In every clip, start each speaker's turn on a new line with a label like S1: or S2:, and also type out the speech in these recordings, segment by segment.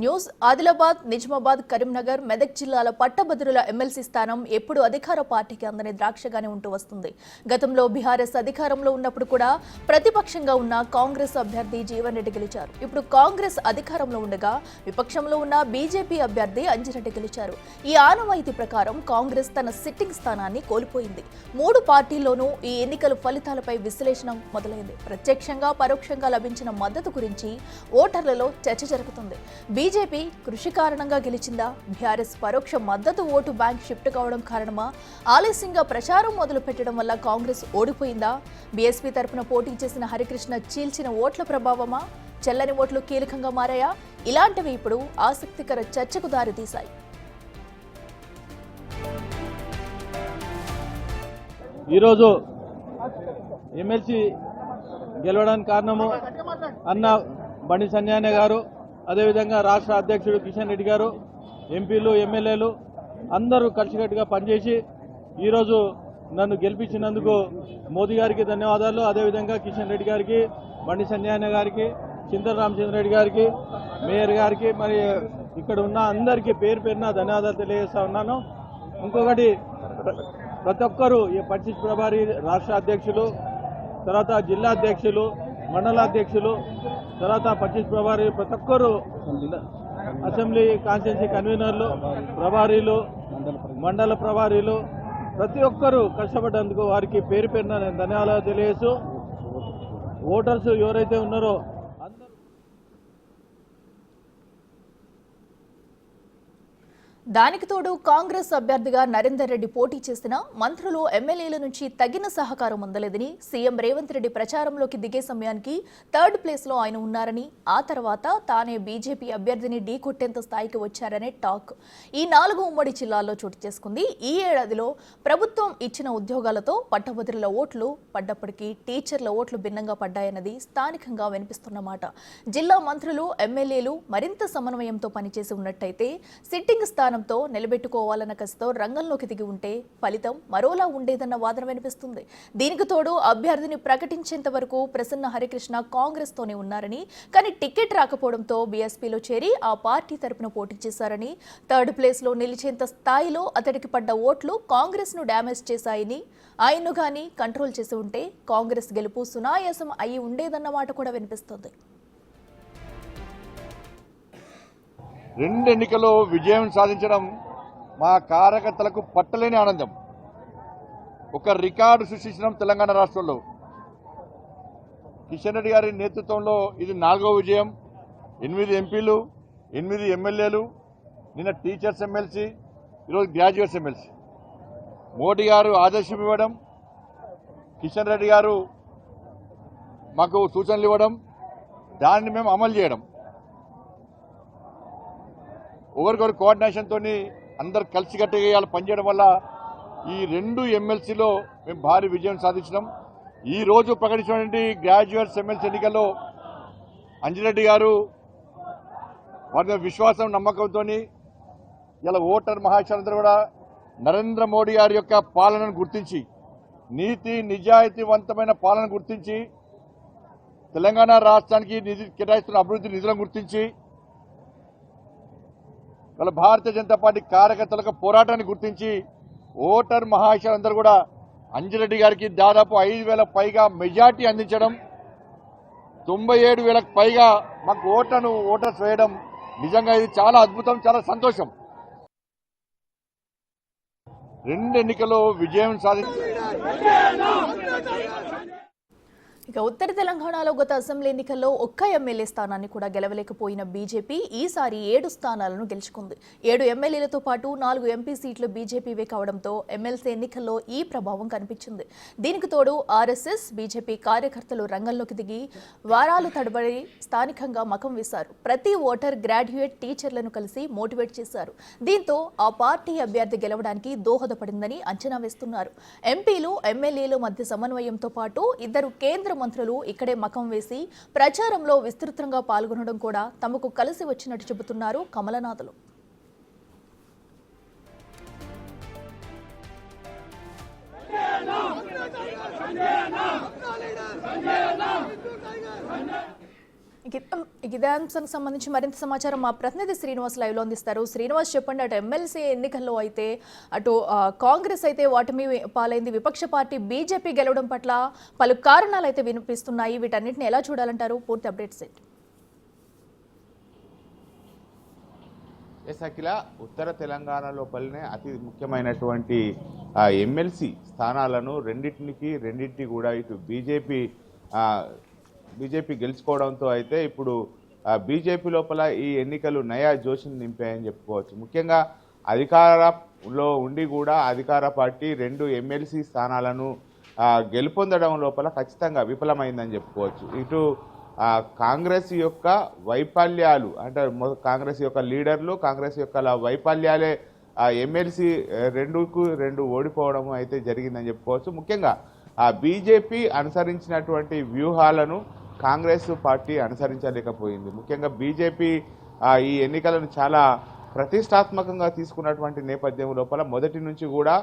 S1: News Adilabad, Nizamabad, Karimnagar, Medak జిల్లాల పట్టభద్రుల MLC స్థానం ఎప్పుడు అధికార పార్టీకి అందని ద్రాక్షగానే ఉంటూ వస్తుంది. గతంలో బీఆర్ఎస్ అధికారంలో ఉన్నప్పుడు కూడా ప్రతిపక్షంగా ఉన్న కాంగ్రెస్ అభ్యర్థి జీవన్ రెడ్డి గెలిచారు. ఇప్పుడు కాంగ్రెస్ అధికారంలో ఉండగా విపక్షంలో ఉన్న బీజేపీ అభ్యర్థి అంజిరెడ్డి గెలిచారు. ఈ ఆనవాయితీ ప్రకారం కాంగ్రెస్ తన సిట్టింగ్ స్థానాన్ని కోల్పోయింది. మూడు పార్టీల్లోనూ ఈ ఎన్నికల ఫలితాలపై విశ్లేషణ మొదలైంది. ప్రత్యక్షంగా పరోక్షంగా లభించిన మద్దతు గురించి ఓటర్లలో చర్చ జరుగుతుంది. బీజేపీ కృషి కారణంగా గెలిచిందా? బీఆర్ఎస్ పరోక్ష మద్దతు ఓటు బ్యాంక్ షిఫ్ట్ కావడం కారణమా? ఆలస్యంగా ప్రచారం మొదలు పెట్టడం వల్ల కాంగ్రెస్ ఓడిపోయిందా? బీఎస్పీ తరపున పోటీ చేసిన హరికృష్ణ చీల్చిన ఓట్ల ప్రభావమా? చెల్లని ఓట్లు కీలకంగా మారాయా? ఇలాంటివి ఇప్పుడు ఆసక్తికర చర్చకు దారితీశాయి.
S2: ఈరోజు ఎమ్మెల్సీ గెలవడానికి కారణము అన్న బండి సంజయ్ గారు, అదేవిధంగా రాష్ట్ర అధ్యక్షుడు కిషన్ రెడ్డి గారు, ఎంపీలు, ఎమ్మెల్యేలు అందరూ కలిసికట్టుగా పనిచేసి ఈరోజు నన్ను గెలిపించినందుకు మోదీ గారికి ధన్యవాదాలు. అదేవిధంగా కిషన్ రెడ్డి గారికి, బండి సంజయ్ గారికి, చింతల రామచంద్రరెడ్డి గారికి, మేయర్ గారికి, మరి ఇక్కడ ఉన్న అందరికీ పేరు పేరున ధన్యవాదాలు తెలియజేస్తా ఉన్నాను. ఇంకొకటి, ప్రతి ఒక్కరూ ఈ పచ్చిస్ ప్రభారి రాష్ట్ర అధ్యక్షులు, తర్వాత జిల్లా అధ్యక్షులు, మండలాధ్యక్షులు, తర్వాత పచ్చిస్ ప్రభారి, ప్రతి ఒక్కరు అసెంబ్లీ కాన్స్టిట్యున్సీ కన్వీనర్లు, ప్రభారీలు, మండల ప్రభారీలు, ప్రతి ఒక్కరూ కష్టపడ్డందుకు వారికి పేరు పేరున నేను ధన్యవాదాలు తెలియజేస్తూ, ఓటర్స్ ఎవరైతే ఉన్నారో
S1: దానికి తోడు కాంగ్రెస్ అభ్యర్థిగా నరేందర్ రెడ్డి పోటీ చేసిన మంత్రులు, ఎమ్మెల్యేల నుంచి తగిన సహకారం అందలేదని, సీఎం రేవంత్ రెడ్డి ప్రచారంలోకి దిగే సమయానికి థర్డ్ ప్లేస్ లో ఆయన ఉన్నారని, ఆ తర్వాత తానే బీజేపీ అభ్యర్థిని ఢీకొట్టేంత స్థాయికి వచ్చారనే టాక్ ఈ 4 ఉమ్మడి జిల్లాల్లో చోటు చేసుకుంది. ఈ ఏడాదిలో ప్రభుత్వం ఇచ్చిన ఉద్యోగాలతో పట్టభద్రుల ఓట్లు పడ్డప్పటికీ టీచర్ల ఓట్లు భిన్నంగా పడ్డాయన్నది స్థానికంగా వినిపిస్తున్నమాట. జిల్లా మంత్రులు, ఎమ్మెల్యేలు మరింత సమన్వయంతో పనిచేసి ఉన్నట్టయితే సిట్టింగ్ స్థానం నిలబెట్టుకోవాలన్న కసితో రంగంలోకి దిగి ఉంటే ఫలితం మరోలా ఉండేదన్న వాదన వినిపిస్తుంది. దీనికి తోడు అభ్యర్థిని ప్రకటించేంత వరకు ప్రసన్న హరికృష్ణ కాంగ్రెస్ తోనే ఉన్నారని, కానీ టికెట్ రాకపోవడంతో బీఎస్పీలో చేరి ఆ పార్టీ తరపున పోటీ చేశారని, థర్డ్ ప్లేస్ లో నిలిచేంత స్థాయిలో అతడికి పడ్డ ఓట్లు కాంగ్రెస్ ను డ్యామేజ్ చేశాయని, ఆయన్ను గానీ కంట్రోల్ చేసి ఉంటే కాంగ్రెస్ గెలుపు సునాయాసం అయి ఉండేదన్న మాట కూడా వినిపిస్తుంది.
S3: 2 ఎన్నికల్లో విజయం సాధించడం మా కార్యకర్తలకు పట్టలేని ఆనందం. ఒక రికార్డు సృష్టించడం తెలంగాణ రాష్ట్రంలో. కిషన్ రెడ్డి గారి నేతృత్వంలో ఇది 4వ విజయం. 8 ఎంపీలు, 8 ఎమ్మెల్యేలు, నిన్న టీచర్స్ ఎమ్మెల్సీ, ఈరోజు గ్రాడ్యుయేట్స్ ఎమ్మెల్సీ. మోడీ గారు ఆదేశం ఇవ్వడం, కిషన్ రెడ్డి గారు మాకు సూచనలు ఇవ్వడం, దాన్ని మేము అమలు చేయడం, ఒకరికొకరు కోఆర్డినేషన్తో అందరు కలిసికట్టుగా పనిచేయడం వల్ల ఈ 2 ఎమ్మెల్సీలో మేము భారీ విజయం సాధించినాం. ఈ రోజు ప్రకటించినటువంటి గ్రాడ్యుయేట్స్ ఎమ్మెల్సీ ఎన్నికల్లో అంజిరెడ్డి గారు వారి విశ్వాసం, నమ్మకంతో ఇలా ఓటర్ మహాశయులందరూ కూడా నరేంద్ర మోడీ గారి యొక్క పాలనను గుర్తించి, నీతి నిజాయితీవంతమైన పాలన గుర్తించి, తెలంగాణ రాష్ట్రానికి కేటాయిస్తున్న అభివృద్ధి నిధులను గుర్తించి, వాళ్ళ భారతీయ జనతా పార్టీ కార్యకర్తలకు పోరాటాన్ని గుర్తించి ఓటర్ మహాశయులందరూ కూడా అంజిరెడ్డి గారికి దాదాపు 5,000 పైగా మెజార్టీ అందించడం, 97,000 పైగా మాకు ఓటర్స్ వేయడం నిజంగా ఇది చాలా అద్భుతం, చాలా సంతోషం. 2 ఎన్నికల్లో విజయం సాధించారు.
S1: ఇక ఉత్తర తెలంగాణలో గత అసెంబ్లీ ఎన్నికల్లో ఒక్క ఎమ్మెల్యే స్థానాన్ని కూడా గెలవలేకపోయిన బీజేపీ ఈసారి 7 స్థానాలను గెలుచుకుంది. 7 ఎమ్మెల్యేలతో పాటు 4 ఎంపీ సీట్లు బీజేపీవే కావడంతో ఎమ్మెల్సీ ఎన్నికల్లో ఈ ప్రభావం కనిపించింది. దీనికి తోడు ఆర్ఎస్ఎస్, బీజేపీ కార్యకర్తలు రంగంలోకి దిగి వారాలు తడబడి స్థానికంగా మకం వేశారు. ప్రతి ఓటర్ గ్రాడ్యుయేట్ టీచర్లను కలిసి మోటివేట్ చేశారు. దీంతో ఆ పార్టీ అభ్యర్థి గెలవడానికి దోహదపడిందని అంచనా వేస్తున్నారు. ఎంపీలు, ఎమ్మెల్యేల మధ్య సమన్వయంతో పాటు 2 కేంద్ర మంత్రులు ఇక్కడే మకం వేసి ప్రచారంలో విస్తృతంగా పాల్గొనడం కూడా తమకు కలిసి వచ్చినట్టు చెబుతున్నారు కమలనాథులు. ఇదే అంశానికి సంబంధించి మరింత సమాచారం మా ప్రతినిధి శ్రీనివాస్ లైవ్ లో అందిస్తారు. శ్రీనివాస్, చెప్పండి, అటు ఎమ్మెల్సీ ఎన్నికల్లో అయితే అటు కాంగ్రెస్ అయితే ఓటమి పాలైంది, విపక్ష పార్టీ బీజేపీ గెలవడం పట్ల పలు కారణాలు అయితే వినిపిస్తున్నాయి. వీటన్నిటిని ఎలా చూడాలంటారు? పూర్తి అప్డేట్స్ ఏంటి?
S4: ఎస్ అఖిల, ఉత్తర తెలంగాణ లోపలనే అతి ముఖ్యమైనటువంటి ఎమ్మెల్సీ స్థానాలను రెండింటిని కూడా ఇటు బీజేపీ గెలుచుకోవడంతో అయితే ఇప్పుడు బీజేపీ లోపల ఈ ఎన్నికలు నయా జోషిని నింపాయని చెప్పుకోవచ్చు. ముఖ్యంగా అధికారంలో ఉండి కూడా అధికార పార్టీ 2 ఎమ్మెల్సీ స్థానాలను గెలుపొందడం లోపల ఖచ్చితంగా విఫలమైందని చెప్పుకోవచ్చు. ఇటు కాంగ్రెస్ యొక్క వైఫల్యాలు అంటే కాంగ్రెస్ యొక్క లీడర్లు, కాంగ్రెస్ యొక్క వైఫల్యాలే ఎమ్మెల్సీ 2 ఓడిపోవడం అయితే జరిగిందని చెప్పుకోవచ్చు. ముఖ్యంగా బీజేపీ అనుసరించినటువంటి వ్యూహాలను కాంగ్రెస్ పార్టీ అనుసరించలేకపోయింది. ముఖ్యంగా బీజేపీ ఈ ఎన్నికలను చాలా ప్రతిష్టాత్మకంగా తీసుకున్నటువంటి నేపథ్యం లోపల మొదటి నుంచి కూడా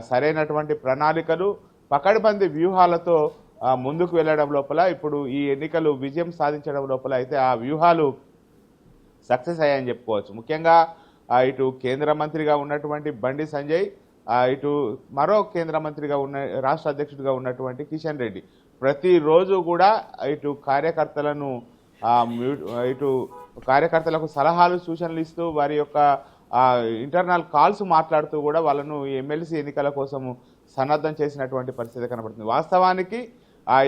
S4: సరైనటువంటి ప్రణాళికలు, పకడ్బందీ వ్యూహాలతో ముందుకు వెళ్ళడం లోపల ఇప్పుడు ఈ ఎన్నికలు విజయం సాధించడం లోపల అయితే ఆ వ్యూహాలు సక్సెస్ అయ్యాయని చెప్పుకోవచ్చు. ముఖ్యంగా ఇటు కేంద్ర మంత్రిగా ఉన్నటువంటి బండి సంజయ్, ఇటు మరో కేంద్ర మంత్రిగా రాష్ట్ర అధ్యక్షుడిగా ఉన్నటువంటి కిషన్ రెడ్డి ప్రతిరోజు కూడా కార్యకర్తలకు సలహాలు, సూచనలు ఇస్తూ వారి యొక్క ఇంటర్నల్ కాల్స్ మాట్లాడుతూ కూడా వాళ్ళను ఎమ్మెల్సీ ఎన్నికల కోసం సన్నద్ధం చేసినటువంటి పరిస్థితి కనబడుతుంది. వాస్తవానికి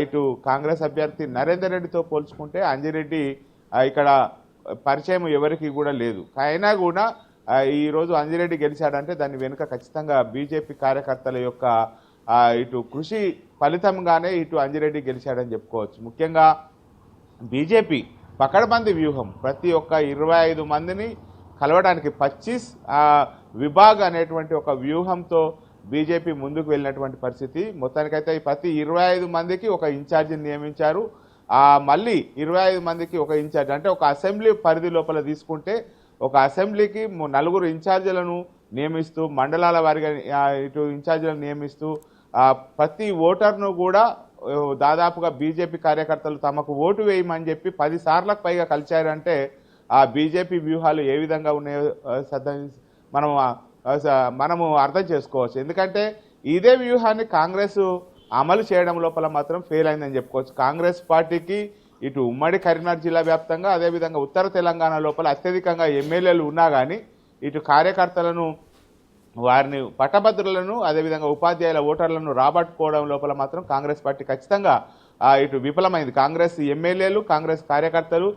S4: ఇటు కాంగ్రెస్ అభ్యర్థి నరేందర్ రెడ్డితో పోల్చుకుంటే అంజిరెడ్డి ఇక్కడ పరిచయం ఎవరికి కూడా లేదు. అయినా కూడా ఈరోజు అంజిరెడ్డి గెలిచాడంటే దాని వెనుక ఖచ్చితంగా బీజేపీ కార్యకర్తల యొక్క ఇటు కృషి ఫలితంగానే ఇటు అంజిరెడ్డి గెలిచాడని చెప్పుకోవచ్చు. ముఖ్యంగా బీజేపీ పకడ్బందీ వ్యూహం ప్రతి ఒక్క 25 మందిని కలవడానికి 25 విభాగ్ అనేటువంటి ఒక వ్యూహంతో బీజేపీ ముందుకు వెళ్ళినటువంటి పరిస్థితి. మొత్తానికైతే ప్రతి 25 మందికి ఒక ఇన్ఛార్జిని నియమించారు. మళ్ళీ 25 మందికి ఒక ఇన్ఛార్జ్ అంటే ఒక అసెంబ్లీ పరిధి లోపల తీసుకుంటే ఒక అసెంబ్లీకి 4 ఇన్ఛార్జీలను నియమిస్తూ, మండలాల వారిగా ఇటు ఇన్ఛార్జీలను నియమిస్తూ ప్రతి ఓటర్ను కూడా దాదాపుగా బీజేపీ కార్యకర్తలు తమకు ఓటు వేయమని చెప్పి 10 సార్లకు పైగా కలిశారంటే ఆ బీజేపీ వ్యూహాలు ఏ విధంగా ఉన్నాయో మనము అర్థం చేసుకోవచ్చు. ఎందుకంటే ఇదే వ్యూహాన్ని కాంగ్రెస్ అమలు చేయడం లోపల మాత్రం ఫెయిల్ అయిందని చెప్పుకోవచ్చు. కాంగ్రెస్ పార్టీకి ఇటు ఉమ్మడి కరీంనగర్ జిల్లా వ్యాప్తంగా, అదేవిధంగా ఉత్తర తెలంగాణ లోపల అత్యధికంగా ఎమ్మెల్యేలు ఉన్నా కానీ ఇటు కార్యకర్తలను, వారిని పట్టభద్రులను, అదేవిధంగా ఉపాధ్యాయుల ఓటర్లను రాబట్టుకోవడం లోపల మాత్రం కాంగ్రెస్ పార్టీ ఖచ్చితంగా ఇటు విఫలమైంది. కాంగ్రెస్ ఎమ్మెల్యేలు, కాంగ్రెస్ కార్యకర్తలు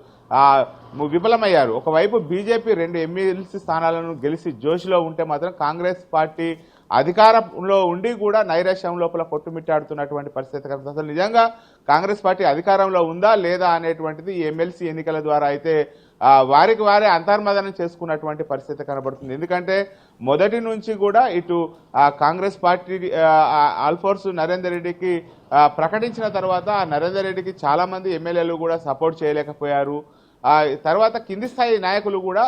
S4: విఫలమయ్యారు. ఒకవైపు బీజేపీ 2 ఎమ్మెల్సీ స్థానాలను గెలిచి జోష్లో ఉంటే మాత్రం కాంగ్రెస్ పార్టీ అధికారంలో ఉండి కూడా నైరాశ్యం లోపల కొట్టుమిట్టాడుతున్నటువంటి పరిస్థితి కనుక అసలు నిజంగా కాంగ్రెస్ పార్టీ అధికారంలో ఉందా లేదా అనేటువంటిది ఈ ఎమ్మెల్సీ ఎన్నికల ద్వారా అయితే వారికి వారే అంతర్మదనం చేసుకున్నటువంటి పరిస్థితి కనబడుతుంది. ఎందుకంటే మొదటి నుంచి కూడా ఇటు కాంగ్రెస్ పార్టీ ఆల్ఫోర్స్ నరేందర్ రెడ్డికి ప్రకటించిన తర్వాత నరేందర్ రెడ్డికి చాలామంది ఎమ్మెల్యేలు కూడా సపోర్ట్ చేయలేకపోయారు. తర్వాత కింది స్థాయి నాయకులు కూడా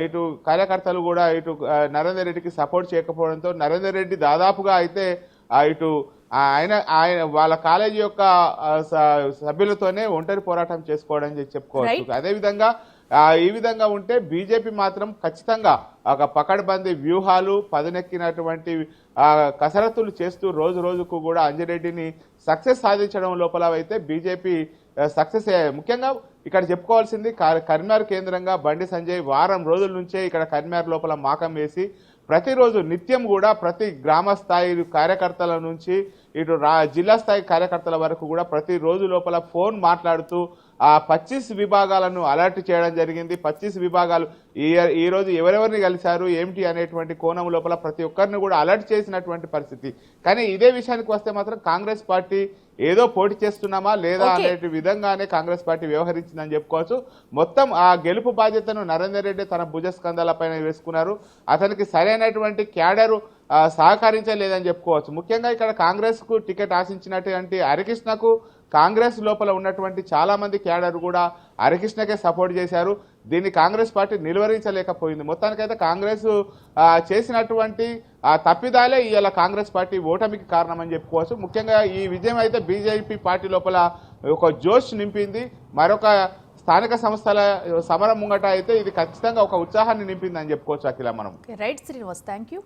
S4: ఇటు కార్యకర్తలు కూడా ఇటు నరేందర్ రెడ్డికి సపోర్ట్ చేయకపోవడంతో నరేందర్ రెడ్డి దాదాపుగా అయితే ఇటు ఆయన వాళ్ళ కాలేజీ యొక్క సభ్యులతోనే ఒంటరి పోరాటం చేసుకోవడం చెప్పుకోవచ్చు. అదేవిధంగా ఈ విధంగా ఉంటే బీజేపీ మాత్రం ఖచ్చితంగా ఒక పకడ్బందీ వ్యూహాలు, పదునెక్కినటువంటి కసరత్తులు చేస్తూ రోజు రోజుకు కూడా అంజిరెడ్డిని సక్సెస్ సాధించడం లోపల అయితే బీజేపీ సక్సెస్ అయ్యాయి. ముఖ్యంగా ఇక్కడ చెప్పుకోవాల్సింది కరీంనగర్ కేంద్రంగా బండి సంజయ్ వారం రోజుల నుంచే ఇక్కడ కరీంనగర్ లోపల మాకం వేసి ప్రతిరోజు నిత్యం కూడా ప్రతి గ్రామ స్థాయి కార్యకర్తల నుంచి ఇటు జిల్లా స్థాయి కార్యకర్తల వరకు కూడా ప్రతిరోజు లోపల ఫోన్ మాట్లాడుతూ 25 విభాగాలను అలర్ట్ చేయడం జరిగింది. 25 విభాగాలు ఈరోజు ఎవరెవరిని కలిశారు ఏమిటి అనేటువంటి కోణం లోపల ప్రతి ఒక్కరిని కూడా అలర్ట్ చేసినటువంటి పరిస్థితి. కానీ ఇదే విషయానికి వస్తే మాత్రం కాంగ్రెస్ పార్టీ ఏదో పోటీ చేస్తున్నామా లేదా అనే విధంగానే కాంగ్రెస్ పార్టీ వ్యవహరించిందని చెప్పుకోవచ్చు. మొత్తం ఆ గెలుపు బాధ్యతను నరేందర్ రెడ్డి తన భుజస్కంధాలపైన వేసుకున్నారు. అతనికి సరైనటువంటి క్యాడరు సహకరించలేదని చెప్పుకోవచ్చు. ముఖ్యంగా ఇక్కడ కాంగ్రెస్ కు టికెట్ ఆశించినటువంటి హరికృష్ణకు కాంగ్రెస్ లోపల ఉన్నటువంటి చాలా మంది క్యాడర్ కూడా హరికృష్ణకే సపోర్ట్ చేశారు. దీన్ని కాంగ్రెస్ పార్టీ నిలువరించలేకపోయింది. మొత్తానికైతే కాంగ్రెస్ చేసినటువంటి తప్పిదాలే ఇవాళ కాంగ్రెస్ పార్టీ ఓటమికి కారణమని చెప్పుకోవచ్చు. ముఖ్యంగా ఈ విజయం అయితే బీజేపీ పార్టీ లోపల ఒక జోష్ నింపింది. మరొక స్థానిక సంస్థల సమరం ముంగట అయితే ఇది ఖచ్చితంగా ఒక ఉత్సాహాన్ని నింపిందని చెప్పుకోవచ్చు అఖిల మనం.
S1: Right Srinivas, thank you.